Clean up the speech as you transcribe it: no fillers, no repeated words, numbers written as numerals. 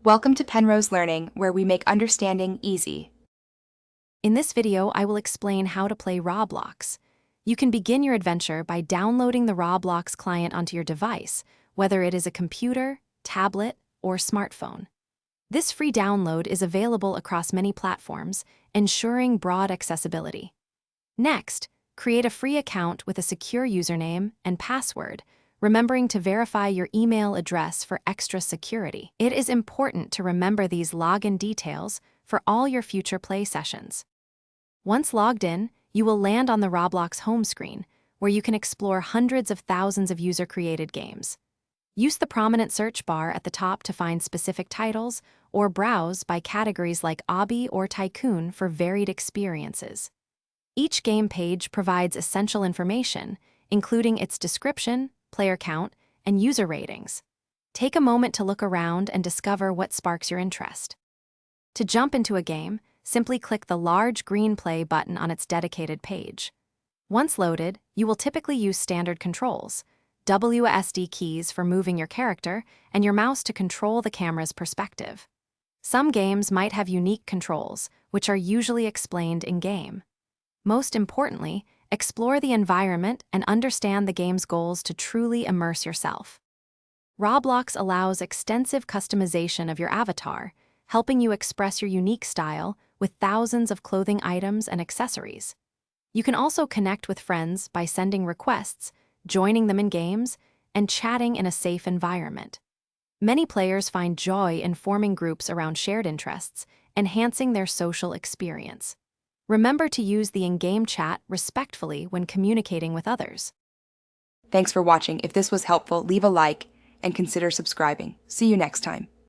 Welcome to Penrose Learning, where we make understanding easy. In this video, I will explain how to play Roblox. You can begin your adventure by downloading the Roblox client onto your device, whether it is a computer, tablet, or smartphone. This free download is available across many platforms, ensuring broad accessibility. Next, create a free account with a secure username and password, remembering to verify your email address for extra security. It is important to remember these login details for all your future play sessions. Once logged in, you will land on the Roblox home screen, where you can explore hundreds of thousands of user-created games. Use the prominent search bar at the top to find specific titles, or browse by categories like Obby or Tycoon for varied experiences. Each game page provides essential information, including its description, player count, and user ratings. Take a moment to look around and discover what sparks your interest. To jump into a game, simply click the large green play button on its dedicated page. Once loaded, you will typically use standard controls, WSD keys for moving your character, and your mouse to control the camera's perspective. Some games might have unique controls, which are usually explained in-game. Most importantly, explore the environment and understand the game's goals to truly immerse yourself. Roblox allows extensive customization of your avatar, helping you express your unique style with thousands of clothing items and accessories. You can also connect with friends by sending requests, joining them in games, and chatting in a safe environment. Many players find joy in forming groups around shared interests, enhancing their social experience. Remember to use the in-game chat respectfully when communicating with others. Thanks for watching. If this was helpful, leave a like and consider subscribing. See you next time.